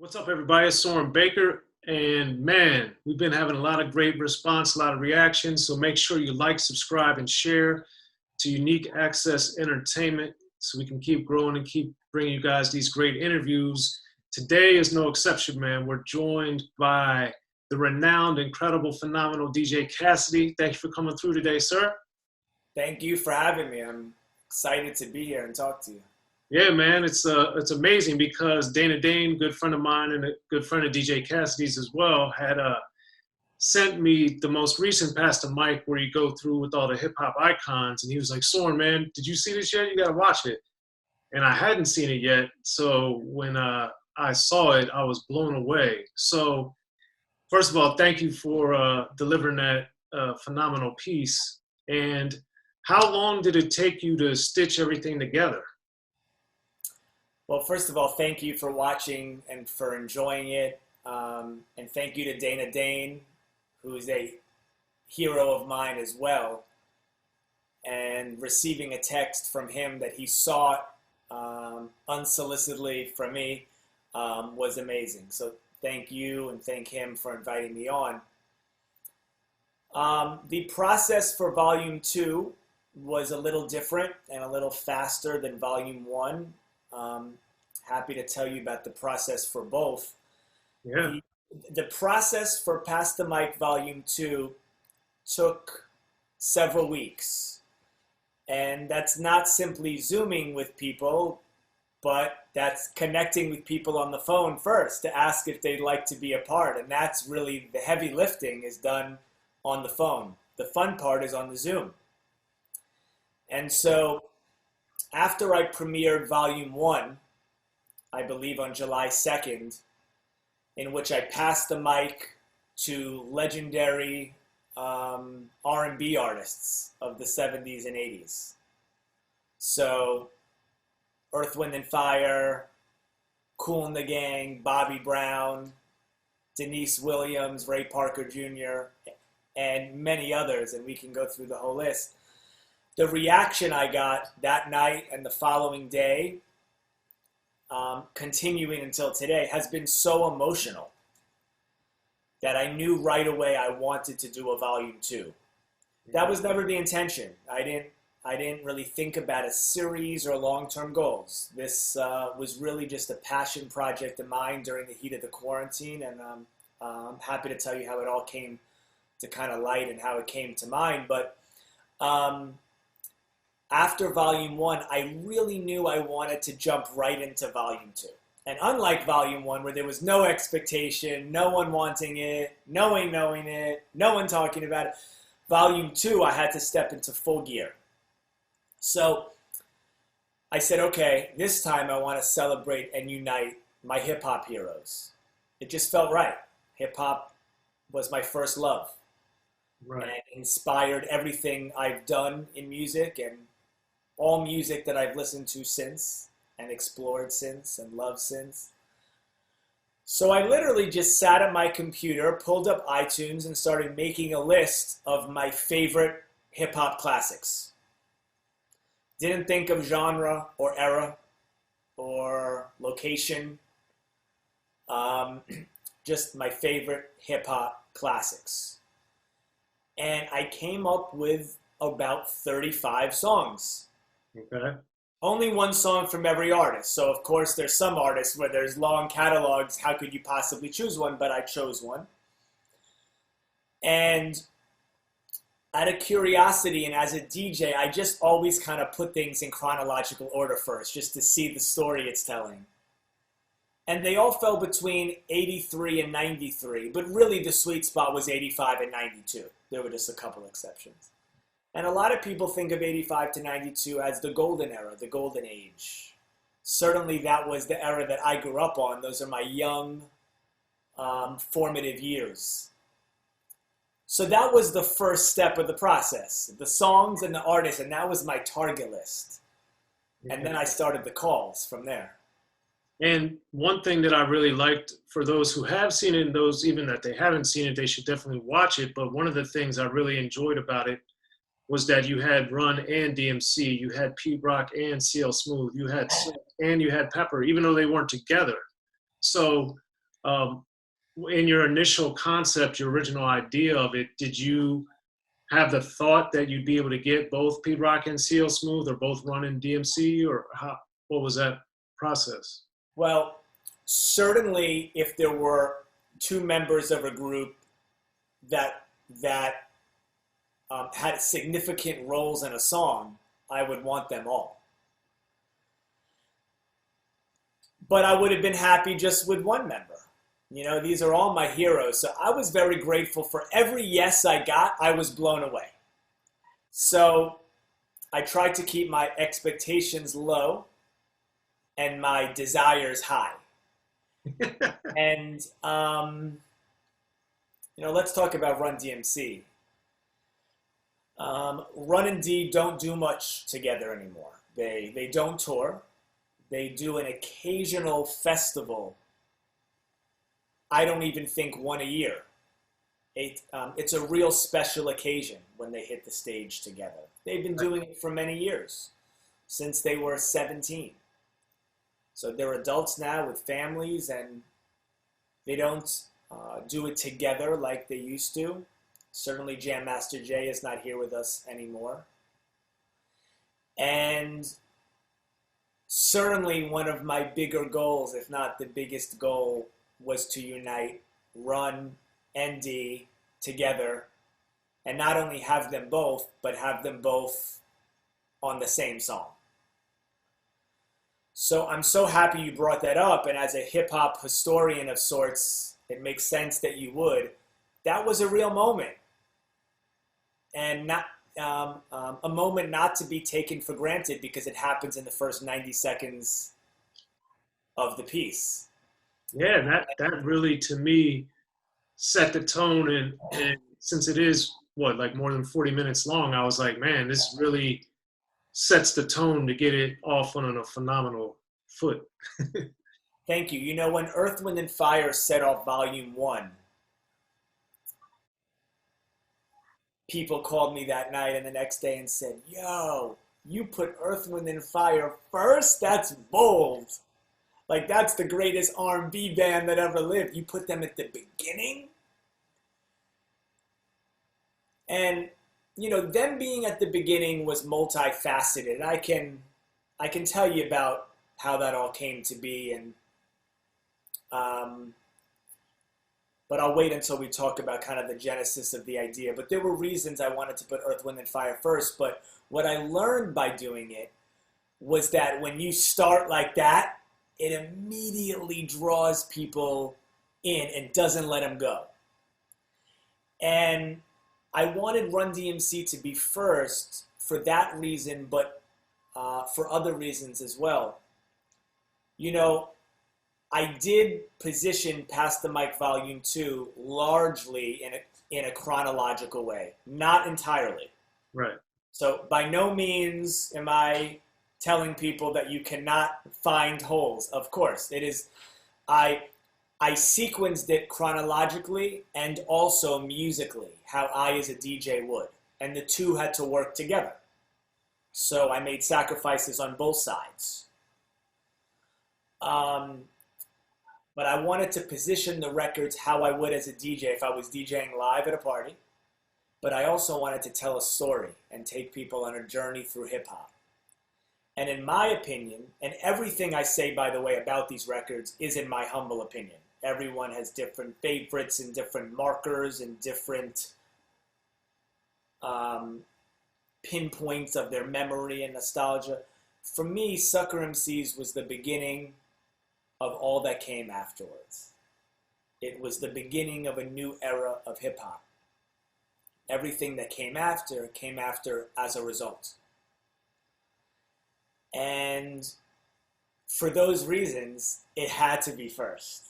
What's up, everybody? It's Soren Baker. And man, we've been having a lot of great response, a lot of reactions. So make sure you like, subscribe, and share to Unique Access Entertainment so we can keep growing and keep bringing you guys these great interviews. Today is no exception, man. We're joined by the renowned, incredible, phenomenal DJ Cassidy. Thank you for coming through today, sir. Thank you for having me. I'm excited to be here and talk to you. Yeah, man, it's amazing because Dana Dane, good friend of mine and a good friend of DJ Cassidy's as well, had sent me the most recent Pass the Mic where you go through with all the hip hop icons, and he was like, "Soren, man, did you see this yet? You gotta watch it." And I hadn't seen it yet, so when I saw it, I was blown away. So first of all, thank you for delivering that phenomenal piece. And how long did it take you to stitch everything together? Well, first of all, thank you for watching and for enjoying it. And thank you to Dana Dane, who is a hero of mine as well. And receiving a text from him that he saw unsolicitedly from me was amazing. So thank you and thank him for inviting me on. The process for Volume 2 was a little different and a little faster than Volume 1. Happy to tell you about the process for both. Yeah. The process for Pass the Mic Volume 2 took several weeks. And that's not simply Zooming with people, but that's connecting with people on the phone first to ask if they'd like to be a part. And that's really the heavy lifting is done on the phone. The fun part is on the Zoom. And so after I premiered Volume 1, I believe on July 2nd, in which I passed the mic to legendary R&B artists of the 70s and 80s. So Earth, Wind and Fire, Kool and the Gang, Bobby Brown, Denise Williams, Ray Parker Jr., and many others, and we can go through the whole list. The reaction I got that night and the following day, continuing until today, has been so emotional that I knew right away I wanted to do a Volume 2. That was never the intention. I didn't really think about a series or long-term goals. This was really just a passion project of mine during the heat of the quarantine, and I'm happy to tell you how it all came to kind of light and how it came to mind. But after Volume 1, I really knew I wanted to jump right into Volume 2. And unlike Volume 1, where there was no expectation, no one wanting it, no one knowing it, no one talking about it, Volume 2, I had to step into full gear. So I said, okay, this time I want to celebrate and unite my hip-hop heroes. It just felt right. Hip-hop was my first love. Right. And it inspired everything I've done in music and all music that I've listened to since and explored since and loved since. So I literally just sat at my computer, pulled up iTunes, and started making a list of my favorite hip-hop classics. Didn't think of genre or era or location. Just my favorite hip-hop classics. And I came up with about 35 songs. Okay. Only one song from every artist. So, of course, there's some artists where there's long catalogs. How could you possibly choose one? But I chose one. And out of curiosity and as a DJ, I just always kind of put things in chronological order first, just to see the story it's telling. And they all fell between 83 and 93. But really, the sweet spot was 85 and 92. There were just a couple exceptions. And a lot of people think of 85 to 92 as the golden era, the golden age. Certainly that was the era that I grew up on. Those are my young, formative years. So that was the first step of the process, the songs and the artists, and that was my target list. And then I started the calls from there. And one thing that I really liked, for those who have seen it and those even that they haven't seen it, they should definitely watch it. But one of the things I really enjoyed about it was that you had Run and DMC, you had Pete Rock and CL Smooth, you had Salt and you had Pepper, even though they weren't together. So Um, in your initial concept, your original idea of it, did you have the thought that you'd be able to get both Pete Rock and CL Smooth, or both Run DMC, or how? What was that process? Well, certainly, if there were two members of a group that had significant roles in a song, I would want them all. But I would have been happy just with one member. You know, these are all my heroes. So I was very grateful for every yes I got. I was blown away. So I tried to keep my expectations low and my desires high. And, let's talk about Run DMC. Run and D don't do much together anymore. They don't tour. They do an occasional festival. I don't even think one a year. It's a real special occasion when they hit the stage together. They've been doing it for many years, since they were 17. So they're adults now with families, and they don't do it together like they used to. Certainly Jam Master Jay is not here with us anymore. And certainly one of my bigger goals, if not the biggest goal, was to unite Run and D together, and not only have them both, but have them both on the same song. So I'm so happy you brought that up, and as a hip-hop historian of sorts, it makes sense that you would. That was a real moment, and not a moment not to be taken for granted, because it happens in the first 90 seconds of the piece. Yeah, and that really, to me, set the tone. And since it is, like more than 40 minutes long, I was like, man, this really sets the tone to get it off on a phenomenal foot. Thank you. You know, when Earth, Wind, and Fire set off Volume 1, people called me that night and the next day and said, yo, you put Earth, Wind, and Fire first? That's bold. Like, that's the greatest R&B band that ever lived. You put them at the beginning? And, you know, them being at the beginning was multifaceted. I can tell you about how that all came to be, and but I'll wait until we talk about kind of the genesis of the idea. But there were reasons I wanted to put Earth, Wind, and Fire first. But what I learned by doing it was that when you start like that, it immediately draws people in and doesn't let them go. And I wanted Run DMC to be first for that reason, but for other reasons as well. You know, I did position Pass the Mic Volume 2 largely in a chronological way, not entirely. Right. So by no means am I telling people that you cannot find holes. Of course, it is. I sequenced it chronologically and also musically, how I as a DJ would. And the two had to work together. So I made sacrifices on both sides. But I wanted to position the records how I would as a DJ if I was DJing live at a party. But I also wanted to tell a story and take people on a journey through hip-hop. And in my opinion, and everything I say, by the way, about these records is in my humble opinion. Everyone has different favorites and different markers and different pinpoints of their memory and nostalgia. For me, Sucker MCs was the beginning of all that came afterwards. It was the beginning of a new era of hip-hop. Everything that came after as a result. And for those reasons, it had to be first.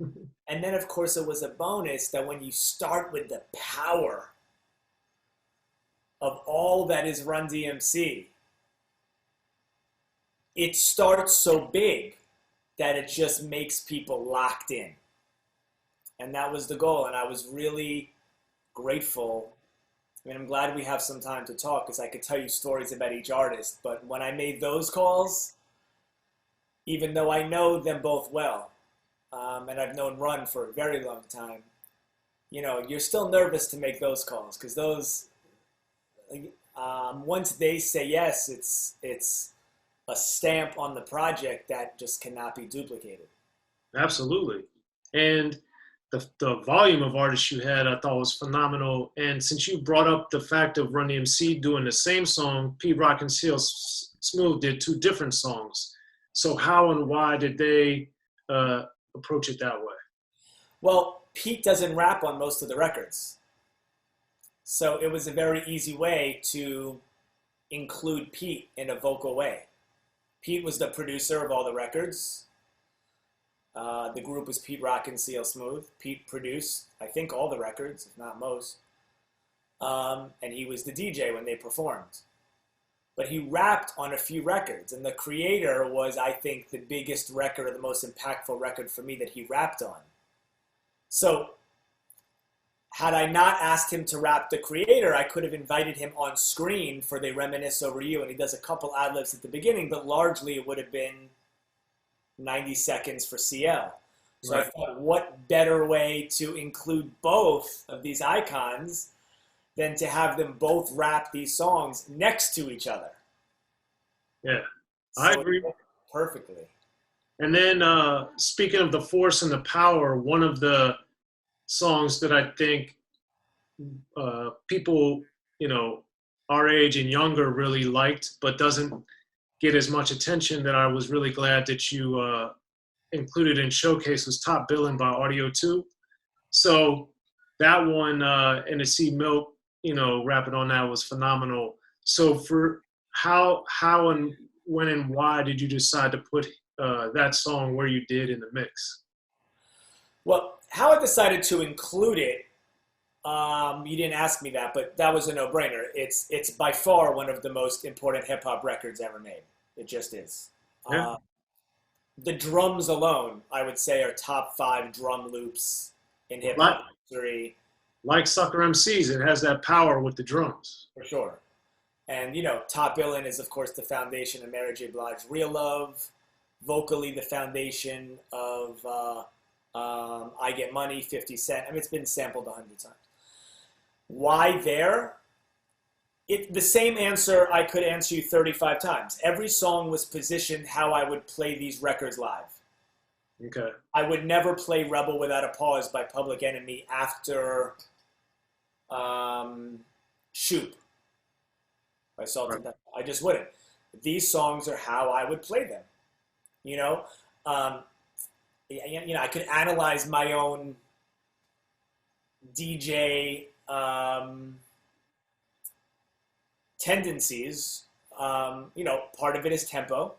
And then, of course, it was a bonus that when you start with the power of all that is Run DMC, it starts so big that it just makes people locked in. And that was the goal, and I was really grateful. I mean, I'm glad we have some time to talk, because I could tell you stories about each artist, but when I made those calls, even though I know them both well, and I've known Run for a very long time, you know, you're still nervous to make those calls because those, once they say yes, it's a stamp on the project that just cannot be duplicated. Absolutely. And the volume of artists you had, I thought was phenomenal. And since you brought up the fact of Run DMC doing the same song, Pete Rock and CL Smooth did two different songs. So how and why did they approach it that way? Well, Pete doesn't rap on most of the records. So it was a very easy way to include Pete in a vocal way. Pete was the producer of all the records. The group was Pete Rock and CL Smooth. Pete produced, I think, all the records, if not most. And he was the DJ when they performed. But he rapped on a few records. And The Creator was, I think, the biggest record or the most impactful record for me that he rapped on. So had I not asked him to rap The Creator, I could have invited him on screen for They Reminisce Over You. And he does a couple ad-libs at the beginning, but largely it would have been 90 seconds for CL. So right. I thought, what better way to include both of these icons than to have them both rap these songs next to each other? Yeah, I agree perfectly. And then speaking of the force and the power, one of the songs that I think people, you know, our age and younger really liked, but doesn't get as much attention, that I was really glad that you included in Showcase, was Top Billin' by Audio 2. So that one, and to see Milk, you know, rapping on that was phenomenal. So for how and when and why did you decide to put that song where you did in the mix? Well, how I decided to include it, you didn't ask me that, but that was a no-brainer. It's by far one of the most important hip-hop records ever made. It just is. Yeah. The drums alone, I would say, are top 5 drum loops in hip-hop history. Like Sucker MCs, it has that power with the drums. For sure. And, you know, Top Billin' is, of course, the foundation of Mary J. Blige's Real Love. Vocally, the foundation of I Get Money, 50 Cent. I mean, it's been sampled 100 times. Why there? The same answer I could answer you 35 times. Every song was positioned how I would play these records live. Okay. I would never play Rebel Without a Pause by Public Enemy after Shoop by Salt-N-Pepa. Right. I just wouldn't. These songs are how I would play them. You know, I could analyze my own DJ tendencies. You know, part of it is tempo.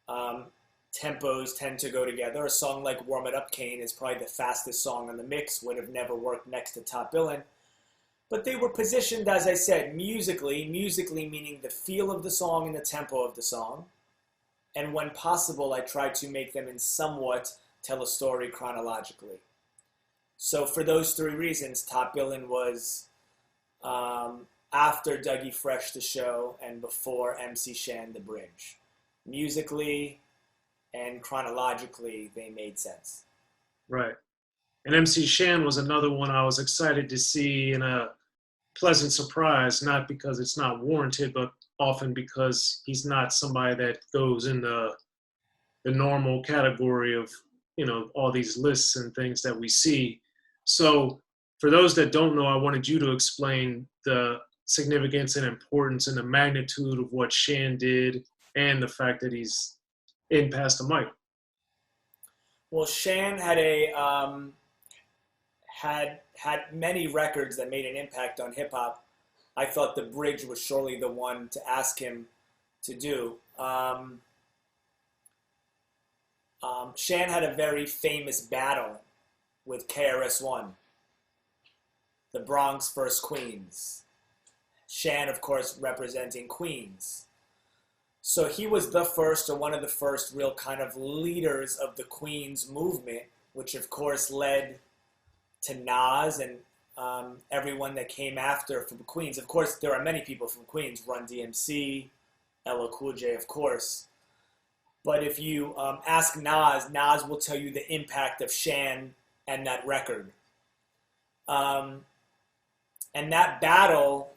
Tempos tend to go together. A song like Warm It Up, Kane is probably the fastest song on the mix, would have never worked next to Top Billin'. But they were positioned, as I said, musically meaning the feel of the song and the tempo of the song. And when possible, I tried to make them in somewhat tell a story chronologically. So for those 3 reasons, Top Billin' was after Dougie Fresh the Show and before MC Shan the Bridge. Musically and chronologically, they made sense. Right. And MC Shan was another one I was excited to see, in a pleasant surprise, not because it's not warranted, but often because he's not somebody that goes in the normal category of, you know, all these lists and things that we see. So for those that don't know, I wanted you to explain the significance and importance and the magnitude of what Shan did and the fact that he's in Pass the Mic. Well, Shan had had many records that made an impact on hip-hop. I thought The Bridge was surely the one to ask him to do. Shan had a very famous battle with KRS-One, the Bronx versus Queens. Shan, of course, representing Queens. So he was the first, or one of the first, real kind of leaders of the Queens movement, which of course led to Nas and everyone that came after from Queens. Of course, there are many people from Queens, Run DMC, LL Cool J, of course. But if you ask Nas, Nas will tell you the impact of Shan and that record. And that battle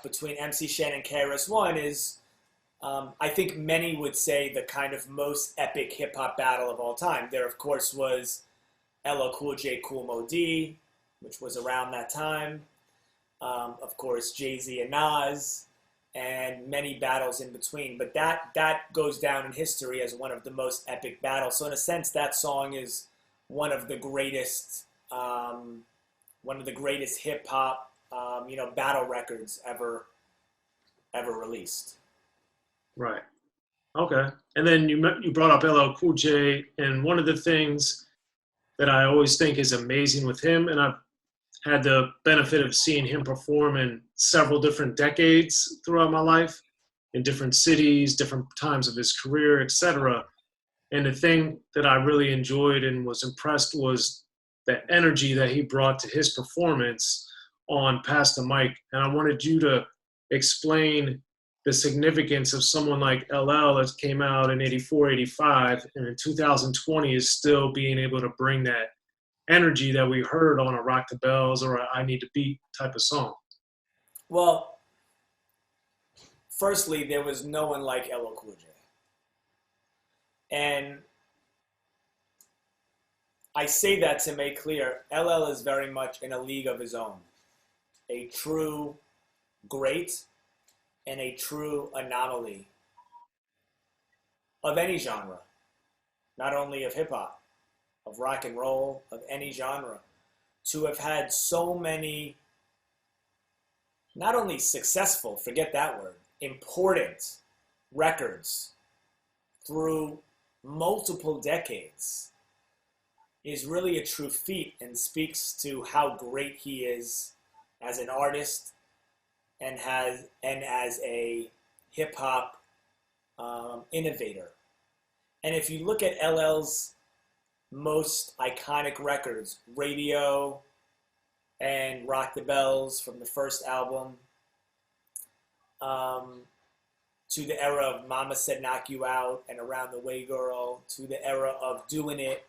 between MC Shan and KRS-One is, I think many would say, the kind of most epic hip-hop battle of all time. There, of course, was LL Cool J, Kool Moe Dee, which was around that time. Of course, Jay-Z and Nas, and many battles in between. But that goes down in history as one of the most epic battles. So in a sense, that song is one of the greatest hip hop, battle records ever released. Right. Okay. And then you brought up LL Cool J, and one of the things that I always think is amazing with him, and I've had the benefit of seeing him perform in several different decades throughout my life, in different cities, different times of his career, etc. And the thing that I really enjoyed and was impressed was the energy that he brought to his performance on Pass the Mic. And I wanted you to explain the significance of someone like LL that came out in 84, 85, and in 2020 is still being able to bring that energy that we heard on a Rock the Bells or a I Need to Beat type of song. Well, firstly, there was no one like LL Cool J. And I say that to make clear, LL is very much in a league of his own. A true great and a true anomaly of any genre, not only of hip-hop, of rock and roll, of any genre, to have had so many, not only successful, forget that word, important records through multiple decades is really a true feat and speaks to how great he is as an artist and as a hip-hop innovator. And if you look at LL's most iconic records, Radio and Rock the Bells from the first album, to the era of Mama Said Knock You Out and Around the Way Girl, to the era of Doing It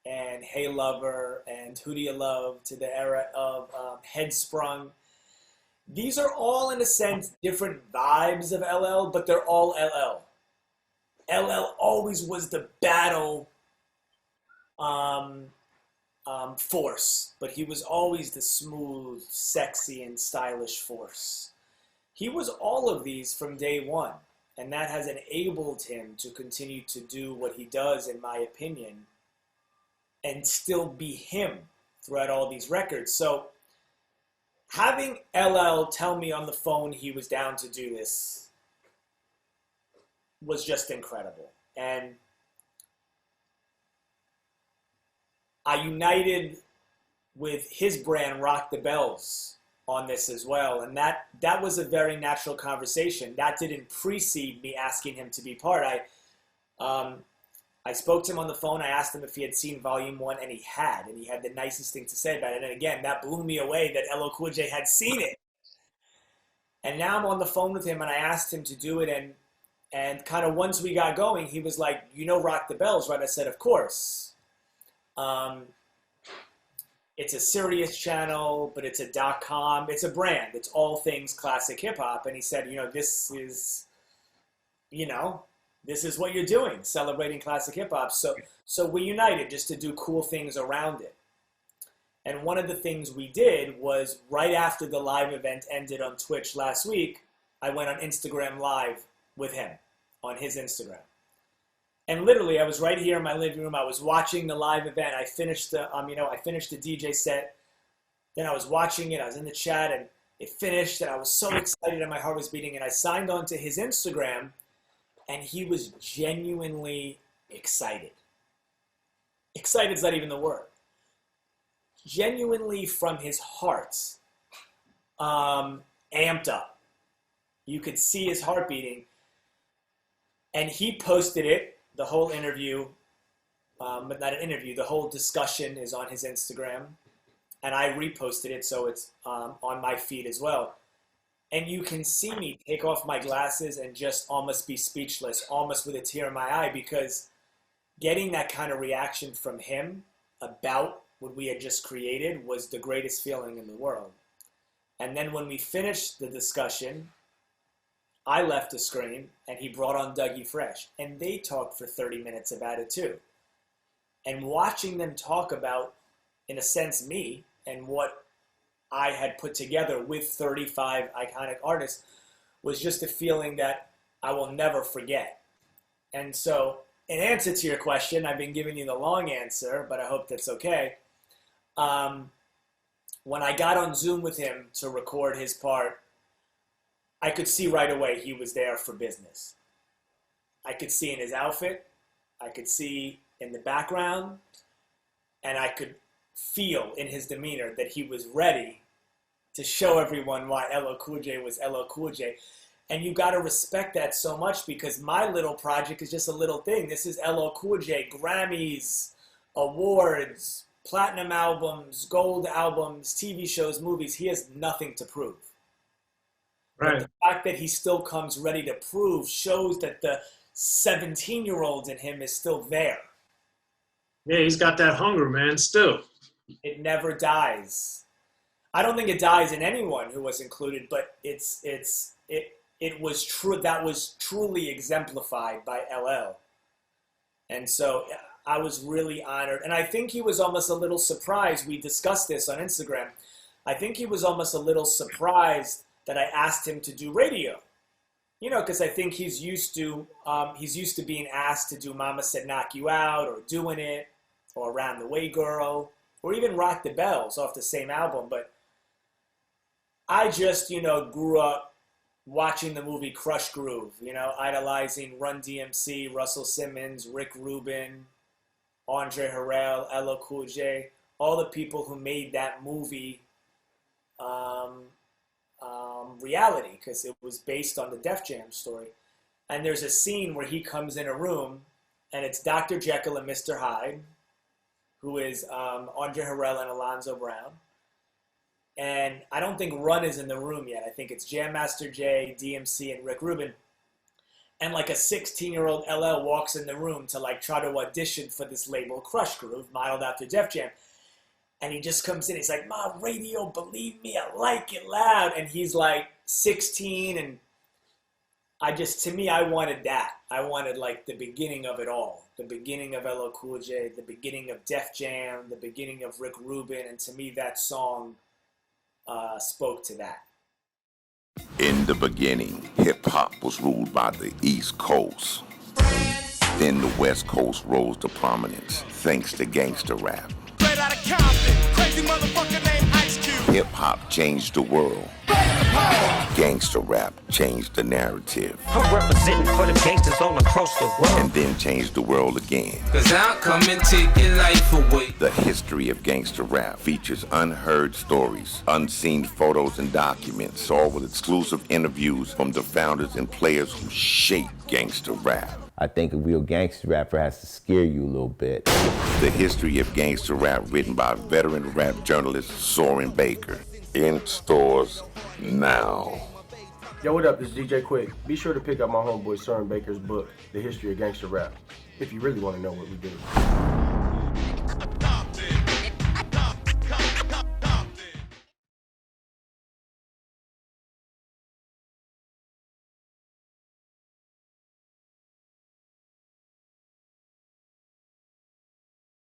and Hey Lover and Who Do You Love, to the era of Headsprung. These are all, in a sense, different vibes of LL, but they're all LL. LL always was the battle force, but he was always the smooth, sexy, and stylish force. He was all of these from day one, and that has enabled him to continue to do what he does, in my opinion, and still be him throughout all these records. So having LL tell me on the phone he was down to do this was just incredible. And I united with his brand, Rock the Bells, on this as well. And that was a very natural conversation. That didn't precede me asking him to be part. I spoke to him on the phone. I asked him if he had seen Volume 1, and he had the nicest thing to say about it. And again, that blew me away that LL Cool J had seen it. And now I'm on the phone with him, and I asked him to do it, and kind of once we got going, he was like, "You know Rock the Bells, right?" I said, "Of course." It's a Sirius channel, but it's a .com. It's a brand. It's all things classic hip-hop. And he said, this is what you're doing, celebrating classic hip-hop. So we united just to do cool things around it. And one of the things we did was right after the live event ended on Twitch last week, I went on Instagram Live with him on his Instagram. And literally, I was right here in my living room. I was watching the live event. I finished the DJ set. Then I was watching it. I was in the chat, and it finished. And I was so excited, and my heart was beating. And I signed on to his Instagram, and he was genuinely excited. Excited's not even the word. Genuinely from his heart, amped up. You could see his heart beating. And he posted it. The whole interview, but not an interview, the whole discussion is on his Instagram. And I reposted it, so it's on my feed as well. And you can see me take off my glasses and just almost be speechless, almost with a tear in my eye, because getting that kind of reaction from him about what we had just created was the greatest feeling in the world. And then when we finished the discussion, I left the screen and he brought on Dougie Fresh, and they talked for 30 minutes about it too. And watching them talk about, in a sense, me and what I had put together with 35 iconic artists was just a feeling that I will never forget. And so, in answer to your question, I've been giving you the long answer, but I hope that's okay. When I got on Zoom with him to record his part, I could see right away he was there for business. I could see in his outfit, I could see in the background, and I could feel in his demeanor that he was ready to show everyone why LL Cool J was LL Cool J. And you got to respect that so much, because my little project is just a little thing. This is LL Cool J, Grammys, awards, platinum albums, gold albums, TV shows, movies. He has nothing to prove. Right. But the fact that he still comes ready to prove shows that the 17-year-old in him is still there. Yeah, he's got that hunger, man, still. It never dies. I don't think it dies in anyone who was included, but it was true. That was truly exemplified by LL. And so I was really honored. And I think he was almost a little surprised. We discussed this on Instagram. I think he was almost a little surprised that I asked him to do radio. You know, because I think he's used to being asked to do Mama Said Knock You Out, or Doing It, or Around the Way Girl, or even Rock the Bells off the same album. But I just, grew up watching the movie Crush Groove, idolizing Run DMC, Russell Simmons, Rick Rubin, Andre Harrell, LL Cool J, all the people who made that movie reality, because it was based on the Def Jam story. And there's a scene where he comes in a room, and it's Dr. Jekyll and Mr. Hyde, who is Andre Harrell and Alonzo Brown. And I don't think Run is in the room yet. I think it's Jam Master Jay, DMC, and Rick Rubin. And like a 16-year-old LL walks in the room to try to audition for this label, Crush Groove, modeled after Def Jam. And he just comes in, he's like, "Ma, radio, believe me, I like it loud." And he's like 16, and to me, I wanted that. I wanted the beginning of it all. The beginning of LL Cool J, the beginning of Def Jam, the beginning of Rick Rubin. And to me, that song spoke to that. In the beginning, hip-hop was ruled by the East Coast. Then the West Coast rose to prominence, thanks to gangster rap. Straight out of Compton, crazy motherfucker named Ice Cube. Hip-hop changed the world. Gangster rap changed the narrative. I'm representing for the gangsters all across the world. And then changed the world again. 'Cause I'll come and take your life away. The history of gangster rap features unheard stories, unseen photos and documents, all with exclusive interviews from the founders and players who shaped gangster rap. I think a real gangster rapper has to scare you a little bit. The history of gangster rap, written by veteran rap journalist Soren Baker. In stores now. Yo, what up? This is DJ Quick. Be sure to pick up my homeboy Soren Baker's book, The History of Gangster Rap, if you really want to know what we do.